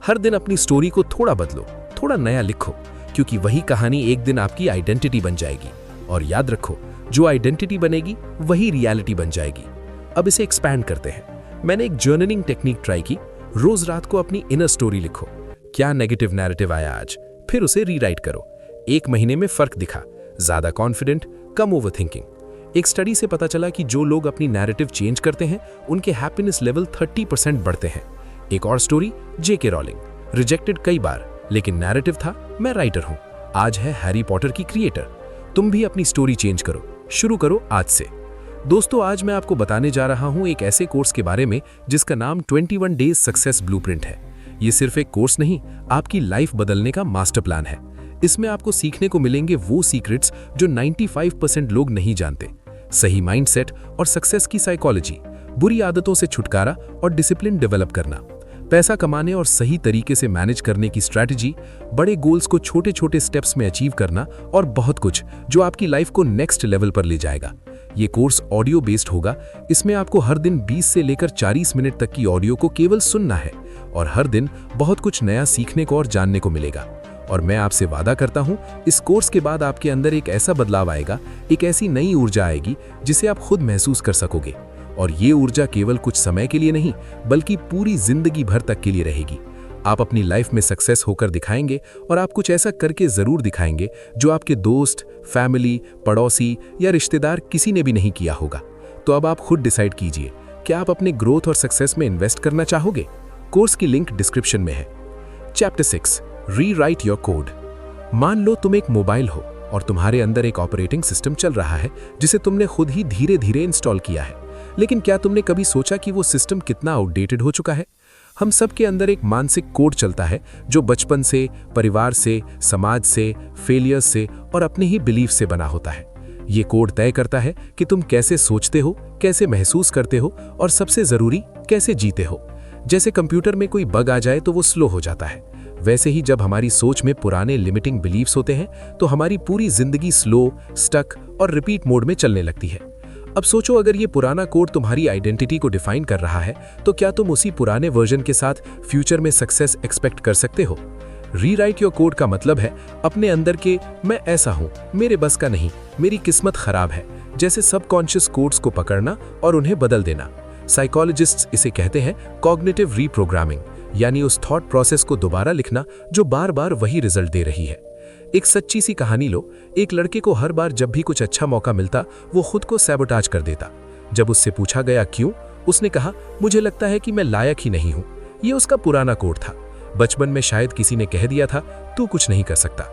हर दिन अपनी स्टोरी को थोड़ा बदलो, थोड़ा नया लिखो, क्योंकि वही कहानी एक दिन आपकी आइडेंटिटी बन जाएगी। और याद रखो, जो आइडेंटिटी बनेगी वही रियलिटी बन जाएगी। अब इसे एक्सपैंड करते हैं। मैंने एक जर्नलिंग टेक्निक ट्राई की। रोज रात को अपनी इनर स्टोरी लिखो। क्या नेगेटिव नैरेटिव आया आज, फिर उसे रीराइट करो। 1 महीने में फर्क दिखा, ज्यादा कॉन्फिडेंट, कम ओवरथिंकिंग। एक स्टडी से पता चला कि जो लोग अपनी नैरेटिव चेंज करते हैं उनके हैप्पीनेस लेवल 30% बढ़ते हैं। एक और स्टोरी, जेके रॉलिंग, रिजेक्टेड कई बार, लेकिन नैरेटिव था मैं राइटर हूं, आज है हैरी पॉटर की क्रिएटर। तुम भी अपनी स्टोरी चेंज करो, शुरू करो आज से। दोस्तों, आज मैं आपको बताने जा रहा हूं एक ऐसे कोर्स के बारे में जिसका नाम 21 डेज सक्सेस ब्लूप्रिंट है। ये सिर्फ एक कोर्स नहीं, आपकी लाइफ बदलने का मास्टर प्लान है। इसमें आपको सीखने को मिलेंगे वो सीक्रेट्स जो 95% लोग नहीं जानते। सही माइंडसेट और सक्सेस की साइकोलॉजी, बुरी आदतों से छुटकारा और डिसिप्लिन डेवलप करना, पैसा कमाने और सही तरीके से मैनेज करने की स्ट्रैटेजी, बड़े गोल्स को छोटे छोटे स्टेप्स में अचीव करना और बहुत कुछ जो आपकी लाइफ को नेक्स्ट लेवल पर ले जाएगा। ये कोर्स ऑडियो बेस्ड होगा। इसमें आपको हर दिन 20 से लेकर 40 मिनट तक की ऑडियो को केवल सुनना है और हर दिन बहुत कुछ नया सीखने को और जानने को मिलेगा। और मैं आपसे वादा करता हूं, इस कोर्स के बाद आपके अंदर एक ऐसा बदलाव आएगा, एक ऐसी नई ऊर्जा आएगी जिसे आप खुद महसूस कर सकोगे। और ये ऊर्जा केवल कुछ समय के लिए नहीं बल्कि पूरी जिंदगी भर तक के लिए रहेगी। आप अपनी लाइफ में सक्सेस होकर दिखाएंगे और आप कुछ ऐसा करके जरूर दिखाएंगे जो आपके दोस्त, फैमिली, पड़ोसी या रिश्तेदार किसी ने भी नहीं किया होगा। तो अब आप खुद डिसाइड कीजिए कि आप अपने ग्रोथ और सक्सेस में इन्वेस्ट करना चाहोगे। कोर्स की लिंक डिस्क्रिप्शन में है। Chapter 6, rewrite your code. मान लो तुम एक मोबाइल हो और तुम्हारे अंदर एक ऑपरेटिंग सिस्टम चल रहा है जिसे तुमने खुद ही धीरे धीरे इंस्टॉल किया है। लेकिन क्या तुमने कभी सोचा कि वो सिस्टम कितना आउटडेटेड हो चुका है? हम सब के अंदर एक मानसिक कोड चलता है जो बचपन से, परिवार से, समाज से, फेलियर्स से और अपने ही बिलीफ से बना होता है। ये कोड तय करता है कि तुम कैसे सोचते हो, कैसे महसूस करते हो और सबसे जरूरी कैसे जीते हो। जैसे कंप्यूटर में कोई बग आ जाए तो वो स्लो हो जाता है, वैसे ही जब हमारी सोच में पुराने लिमिटिंग बिलीफ्स होते हैं तो हमारी पूरी जिंदगी स्लो, स्टक और रिपीट मोड में चलने लगती है। अब सोचो, अगर ये पुराना कोड तुम्हारी आइडेंटिटी को डिफाइन कर रहा है, तो क्या तुम उसी पुराने वर्जन के साथ फ्यूचर में सक्सेस एक्सपेक्ट कर सकते हो? रीराइट योर कोड का मतलब है अपने अंदर के मैं ऐसा हूं, मेरे बस का नहीं, मेरी किस्मत खराब है जैसे सबकॉन्शियस कोड्स को पकड़ना और उन्हें बदल देना। साइकोलॉजिस्ट्स इसे कहते हैं कॉग्निटिव रीप्रोग्रामिंग, यानी उस थॉट प्रोसेस को दोबारा लिखना जो बार बार वही रिजल्ट दे रही है। एक सच्ची सी कहानी लो। एक लड़के को हर बार जब भी कुछ अच्छा मौका मिलता, वो खुद को सैबोटाज कर देता। जब उससे पूछा गया क्यों, उसने कहा, मुझे लगता है कि मैं लायक ही नहीं हूं। ये उसका पुराना कोड था। बचपन में शायद किसी ने कह दिया था, तू कुछ नहीं कर सकता।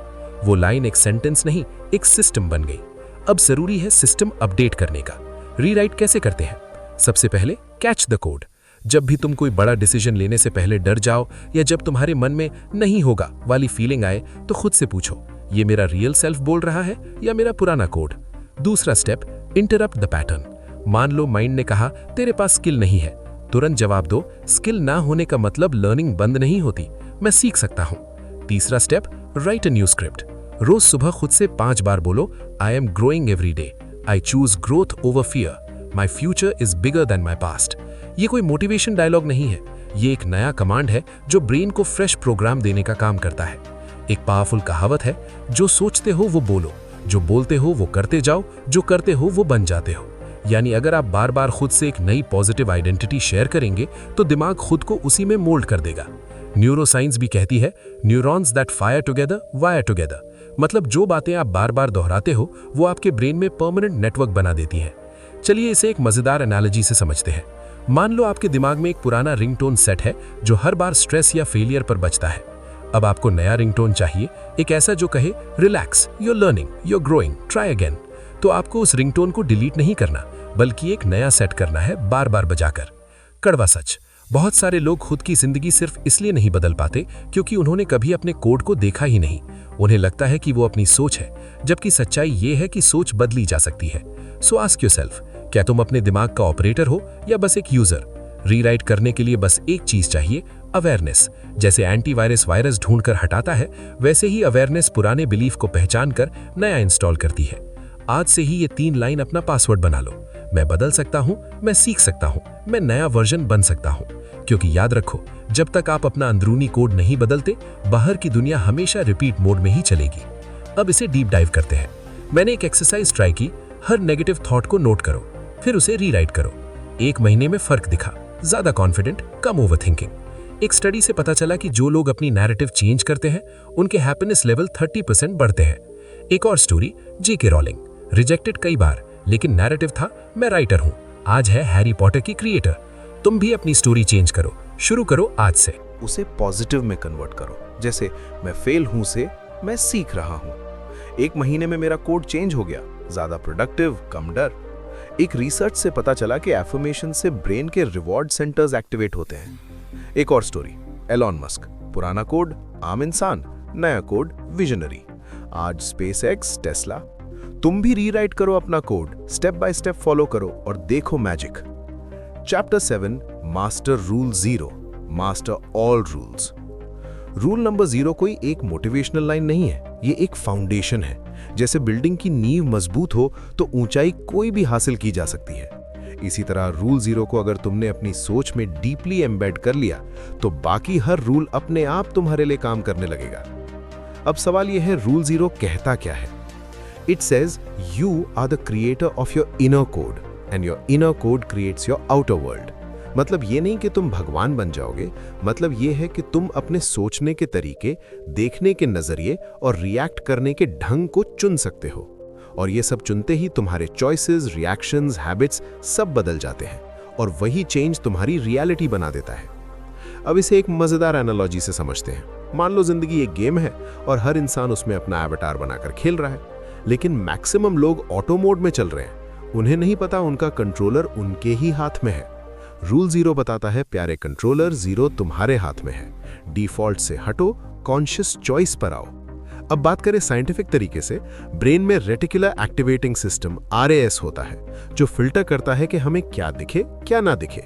वो लाइन एक सेंटेंस नहीं, एक सिस्टम बन गई। अब जरूरी है सिस्टम अपडेट करने का। रीराइट कैसे करते हैं? सबसे पहले कैच द कोड। जब भी तुम कोई बड़ा डिसीजन लेने से पहले डर जाओ या जब तुम्हारे मन में नहीं होगा वाली फीलिंग आए, तो खुद से पूछो, ये मेरा रियल सेल्फ बोल रहा है या मेरा पुराना कोड? दूसरा स्टेप, इंटरप्ट द पैटर्न। मान लो माइंड ने कहा, तेरे पास स्किल नहीं है। तुरंत जवाब दो, स्किल ना होने का मतलब लर्निंग बंद नहीं होती, मैं सीख सकता हूं। तीसरा step, write a new script. रोज सुबह खुद से 5 बार बोलो, I am growing every day, I choose growth over fear, my future is bigger than my past. ये कोई मोटिवेशन डायलॉग नहीं है, ये एक नया कमांड है जो ब्रेन को फ्रेश प्रोग्राम देने का काम करता है। एक पावरफुल कहावत है, जो सोचते हो वो बोलो, जो बोलते हो वो करते जाओ, जो करते हो वो बन जाते हो। यानी अगर आप बार बार खुद से एक नई पॉजिटिव आइडेंटिटी शेयर करेंगे, तो दिमाग खुद को उसी में मोल्ड कर देगा। न्यूरोसाइंस भी कहती है, neurons that fire together wire together. मतलब जो बातें आप बार बार दोहराते हो, वो आपके ब्रेन में परमानेंट नेटवर्क बना देती हैं। चलिए इसे एक मजेदार एनालॉजी से समझते हैं। मान लो आपके दिमाग में एक पुराना रिंगटोन सेट है जो हर बार स्ट्रेस या फेलियर पर बजता है। अब आपको नया रिंगटोन चाहिए, एक ऐसा जो कहे, relax, you're learning, you're growing, try again. तो आपको उस रिंगटोन को डिलीट नहीं करना, बल्कि एक नया सेट करना है, बार बार बजाकर। कड़वा सच, बहुत सारे लोग खुद की जिंदगी सिर्फ इसलिए नहीं बदल पाते क्योंकि उन्होंने कभी अपने कोड को देखा ही नहीं। उन्हें लगता है कि वो अपनी सोच है, जबकि सच्चाई ये है कि सोच बदली जा सकती है। सो आस्क योरसेल्फ, क्या तुम अपने दिमाग का ऑपरेटर हो या बस एक यूजर? रीराइट करने के लिए बस एक चीज चाहिए, अवेयरनेस। जैसे एंटीवायरस वायरस ढूंढकर हटाता है, वैसे ही अवेयरनेस पुराने बिलीफ को पहचान कर नया इंस्टॉल करती है। आज से ही ये 3 लाइन अपना पासवर्ड बना लो। मैं बदल सकता हूं, मैं सीख सकता हूं, मैं नया वर्जन बन सकता हूं। क्योंकि याद रखो, जब तक आप अपना अंदरूनी कोड नहीं बदलते, बाहर की दुनिया हमेशा रिपीट मोड में ही चलेगी। अब इसे डीप डाइव करते हैं। मैंने एक एक्सरसाइज ट्राई की। हर नेगेटिव थॉट को नोट करो, फिर उसे रीराइट करो। 1 महीने में फर्क दिखा, ज्यादा कॉन्फिडेंट, कम ओवरथिंकिंग। एक स्टडी से पता चला कि जो लोग अपनी नैरेटिव चेंज करते हैं, उनके हैप्पीनेस लेवल 30% बढ़ते हैं। एक और स्टोरी, J.K. रॉलिंग, रिजेक्टेड कई बार, लेकिन नैरेटिव था, मैं राइटर हूं, आज है हैरी पॉटर की क्रिएटर। तुम भी अपनी स्टोरी चेंज करो, शुरू करो आज से। उसे पॉजिटिव में कन्वर्ट करो। जैसे मैं फेल हूं से मैं सीख रहा हूं। 1 महीने में मेरा कोड चेंज हो गया, ज्यादा प्रोडक्टिव, कम डर। एक रिसर्च से पता चला कि एफर्मेशन से ब्रेन के रिवॉर्ड सेंटर्स एक्टिवेट होते हैं। एक और स्टोरी, एलॉन मस्क, पुराना कोड आम इंसान, नया कोड विजनरी, आज स्पेसएक्स, टेस्ला। तुम भी रीराइट करो अपना code, step by step follow करो और देखो magic. Chapter 7, master rule 0, master all rules. Rule number 0 कोई एक मोटिवेशनल लाइन नहीं है, ये एक फाउंडेशन है। जैसे बिल्डिंग की नींव मजबूत हो तो ऊंचाई कोई भी हासिल की जा सकती है। इसी तरह रूल 0 को अगर तुमने अपनी सोच में डीपली एम्बेड कर लिया, तो बाकी हर रूल अपने आप तुम्हारे लिए काम करने लगेगा। अब सवाल यह है, रूल 0 कहता क्या है? It says you are the creator of your inner code and your inner code creates your outer world. मतलब ये नहीं कि तुम भगवान बन जाओगे, मतलब ये है कि तुम अपने सोचने के तरीके, देखने के नजरिए और रिएक्ट करने के ढंग को चुन सकते हो। और ये सब चुनते ही तुम्हारे चॉइसेस, रिएक्शंस, हैबिट्स सब बदल जाते हैं और वही चेंज तुम्हारी रियलिटी बना देता है। अब इसे एक मजेदार एनालॉजी से समझते हैं। मान लो जिंदगी एक गेम है और हर इंसान उसमें अपना एवतार बनाकर खेल रहा है, लेकिन मैक्सिमम लोग ऑटो मोड में चल रहे हैं। उन्हें नहीं पता उनका कंट्रोलर उनके ही हाथ में है। रूल 0 बताता है, प्यारे कंट्रोलर, 0 तुम्हारे हाथ में है। डिफॉल्ट से हटो, कॉन्शियस चॉइस पर आओ। अब बात करें साइंटिफिक तरीके से, ब्रेन में रेटिकुलर एक्टिवेटिंग सिस्टम RAS होता है, जो फिल्टर करता है कि हमें क्या दिखे क्या ना दिखे।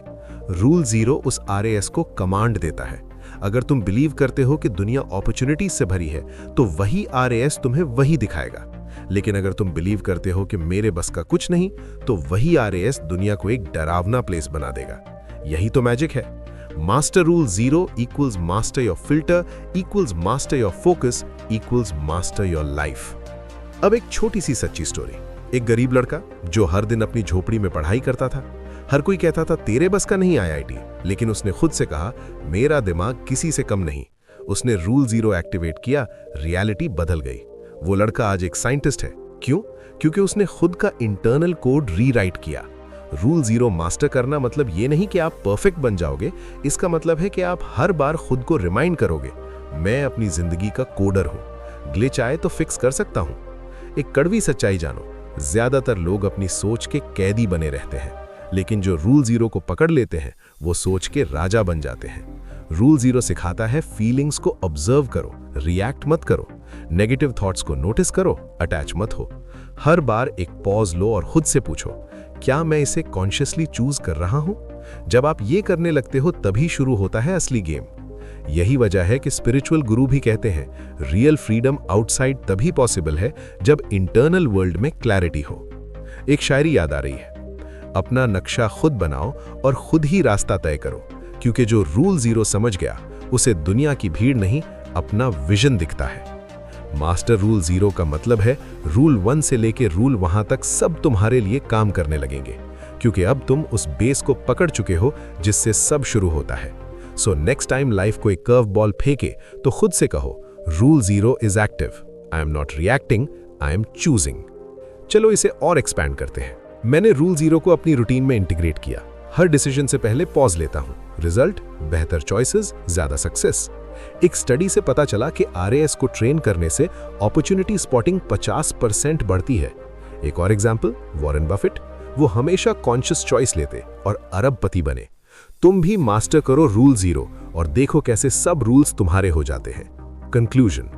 रूल 0 उस RAS को कमांड देता है। अगर तुम बिलीव करते हो कि दुनिया अपॉर्चुनिटीज से भरी है, तो वही RAS तुम्हें वही दिखाएगा। लेकिन अगर तुम बिलीव करते हो कि मेरे बस का कुछ नहीं, तो वही RAS दुनिया को एक डरावना प्लेस बना देगा। यही तो मैजिक है। Master rule 0 equals master your filter equals master your focus equals master your life. अब एक छोटी सी सच्ची स्टोरी। एक गरीब लड़का जो हर दिन अपनी झोपड़ी में पढ़ाई करता था। हर कोई कहता था तेरे बस का नहीं IIT, लेकिन उसने खुद से कहा मेरा दिमाग किसी से कम नहीं। उसने रूल 0 एक्टिवेट किया, रियलिटी बदल गई। वो लड़का आज एक साइंटिस्ट है। क्यों? क्योंकि उसने खुद का इंटरनल कोड रीराइट किया। रूल 0 मास्टर करना मतलब ये नहीं कि आप परफेक्ट बन जाओगे, इसका मतलब है कि आप हर बार खुद को रिमाइंड करोगे मैं अपनी जिंदगी का कोडर हूं, ग्लिच आए तो फिक्स कर सकता हूं। एक कड़वी सच्चाई जानो, ज्यादातर लोग अपनी सोच के कैदी बने रहते हैं, लेकिन जो रूल 0 को पकड़ लेते हैं वो सोच के राजा बन जाते हैं। रूल 0 सिखाता है फीलिंग्स को ऑब्जर्व करो, रिएक्ट मत करो, नेगेटिव थॉट्स को नोटिस करो, अटैच मत हो। हर बार एक पॉज लो और खुद से पूछो क्या मैं इसे कॉन्शियसली चूज कर रहा हूं? जब आप ये करने लगते हो तभी शुरू होता है असली गेम। यही वजह है कि स्पिरिचुअल गुरु भी कहते हैं रियल फ्रीडम आउटसाइड तभी पॉसिबल है जब इंटरनल वर्ल्ड में क्लैरिटी हो। एक शायरी याद आ रही है, अपना नक्शा खुद बनाओ और खुद ही रास्ता तय करो, क्योंकि जो रूल 0 समझ गया उसे दुनिया की भीड़ नहीं अपना विजन दिखता है। मास्टर रूल 0 का मतलब है रूल 1 से लेके रूल वहां तक सब तुम्हारे लिए काम करने लगेंगे, क्योंकि अब तुम उस बेस को पकड़ चुके हो जिससे सब शुरू होता है। सो नेक्स्ट टाइम लाइफ को एक कर्व बॉल फेंके तो खुद से कहो rule 0 is active, I am not reacting, I am choosing. चलो इसे और एक्सपैंड करते हैं। मैंने रूल 0 को अपनी रूटीन में इंटीग्रेट किया। हर डिसीजन से पहले पॉज लेता हूं। रिजल्ट बेहतर चॉइसेस, ज्यादा सक्सेस। एक स्टडी से पता चला कि RAS को ट्रेन करने से अपॉर्चुनिटी स्पॉटिंग 50% बढ़ती है। एक और एग्जांपल, वॉरेन बफेट, वो हमेशा कॉन्शियस चॉइस लेते और अरबपति बने। तुम भी मास्टर करो रूल 0 और देखो कैसे सब रूल्स तुम्हारे हो जाते हैं। कंक्लूजन,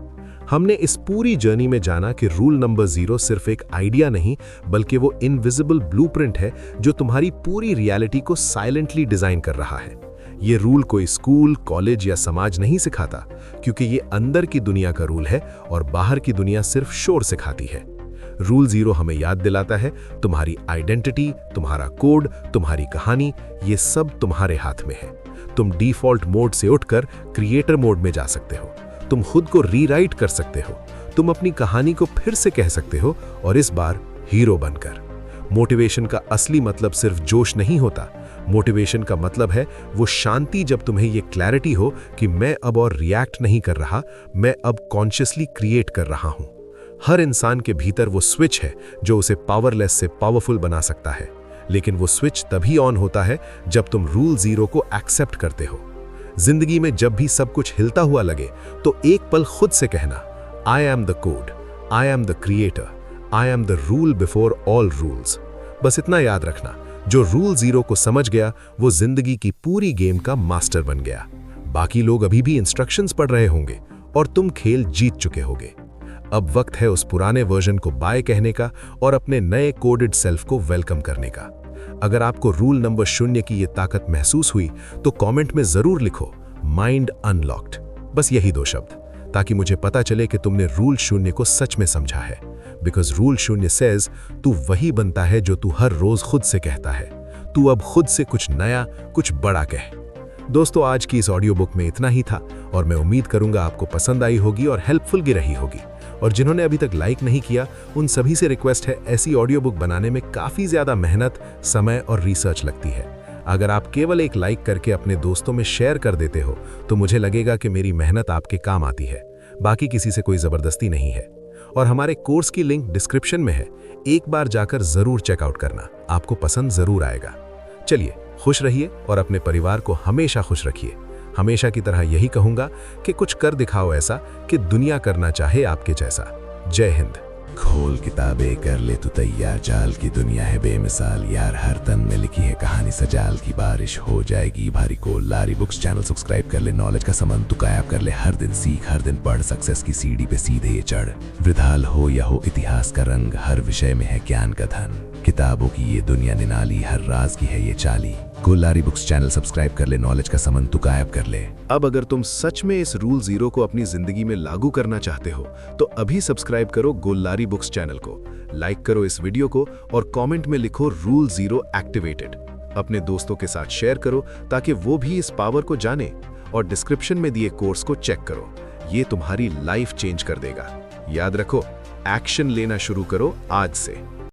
हमने इस पूरी जर्नी में जाना कि रूल नंबर 0 सिर्फ एक आइडिया नहीं, बल्कि वो इनविजिबल ब्लूप्रिंट है जो तुम्हारी पूरी रियलिटी को साइलेंटली डिजाइन कर रहा है। ये रूल कोई स्कूल, कॉलेज या समाज नहीं सिखाता, क्योंकि ये अंदर की दुनिया का रूल है और बाहर की दुनिया सिर्फ शोर सिखाती है। रूल 0 हमें याद दिलाता है तुम्हारी आइडेंटिटी, तुम्हारा कोड, तुम्हारी कहानी, ये सब तुम्हारे हाथ में है। तुम डिफॉल्ट मोड से उठकर क्रिएटर मोड में जा सकते हो। तुम खुद को रीराइट कर सकते हो। तुम अपनी कहानी को फिर से कह सकते हो, और इस बार हीरो बनकर। मोटिवेशन का असली मतलब सिर्फ जोश नहीं होता। मोटिवेशन का मतलब है वो शांति जब तुम्हें ये क्लैरिटी हो कि मैं अब और रिएक्ट नहीं कर रहा, मैं अब कॉन्शियसली क्रिएट कर रहा हूं। हर इंसान के भीतर वो स्विच है जो उसे पावरलेस से पावरफुल बना सकता है, लेकिन वो स्विच तभी ऑन होता है जब तुम रूल 0 को एक्सेप्ट करते हो। जिंदगी में जब भी सब कुछ हिलता हुआ लगे तो एक पल खुद से कहना I am the code, I am the creator, I am the rule before all rules. बस इतना याद रखना, जो रूल 0 को समझ गया वो जिंदगी की पूरी गेम का मास्टर बन गया। बाकी लोग अभी भी इंस्ट्रक्शंस पढ़ रहे होंगे और तुम खेल जीत चुके होगे। अब वक्त है उस पुराने वर्जन को बाय कहने का और अपने नए कोडेड सेल्फ को वेलकम करने का। अगर आपको रूल नंबर 0 की ये ताकत महसूस हुई तो कमेंट में जरूर लिखो माइंड अनलॉक्ड, बस यही 2 शब्द, ताकि मुझे पता चले कि तुमने रूल 0 को सच में समझा है। बिकॉज रूल 0 सेज तू वही बनता है जो तू हर रोज खुद से कहता है। तू अब खुद से कुछ नया, कुछ बड़ा कह। दोस्तों, आज की इस ऑडियो बुक में इतना ही था और मैं उम्मीद करूंगा आपको पसंद आई होगी और हेल्पफुल भी रही होगी। और जिन्होंने अभी तक लाइक नहीं किया उन सभी से रिक्वेस्ट है, ऐसी ऑडियो बुक बनाने में काफ़ी ज़्यादा मेहनत, समय और रिसर्च लगती है। अगर आप केवल एक लाइक करके अपने दोस्तों में शेयर कर देते हो तो मुझे लगेगा कि मेरी मेहनत आपके काम आती है। बाकी किसी से कोई ज़बरदस्ती नहीं है। और हमारे कोर्स की लिंक डिस्क्रिप्शन में है, एक बार जाकर ज़रूर चेकआउट करना, आपको पसंद ज़रूर आएगा। चलिए, खुश रहिए और अपने परिवार को हमेशा खुश रखिए। हमेशा की तरह यही कहूंगा कि कुछ कर दिखाओ ऐसा कि दुनिया करना चाहे आपके जैसा। जय हिंद। खोल किताबें कर ले तू तैयार, जाल की दुनिया है बेमिसाल यार, हर तन में लिखी है कहानी सजाल की, बारिश हो जाएगी भारी को। लारी बुक्स चैनल सब्सक्राइब कर ले, नॉलेज का समन तू कायब कर ले, हर दिन सीख, हर दिन पढ़, सक्सेस की सीढ़ी पे सीधे ये चढ़। वृद्धाल हो या हो इतिहास का रंग, हर विषय में है ज्ञान का धन, किताबों की ये दुनिया निनाली, हर राज की है ये चाली। गोल्लारी बुक्स चैनल सब्सक्राइब कर ले, नॉलेज का समन तू गायब कर ले। अब अगर तुम सच में इस रूल 0 को अपनी जिंदगी में लागू करना चाहते हो तो अभी सब्सक्राइब करो गोल्लारी बुक्स चैनल को, लाइक करो इस वीडियो को और कमेंट में लिखो रूल 0 एक्टिवेटेड। अपने दोस्तों के साथ शेयर करो ताकि वो भी इस पावर को जाने, और डिस्क्रिप्शन में दिए कोर्स को चेक करो, ये तुम्हारी लाइफ चेंज कर देगा। याद रखो, एक्शन लेना शुरू करो आज से।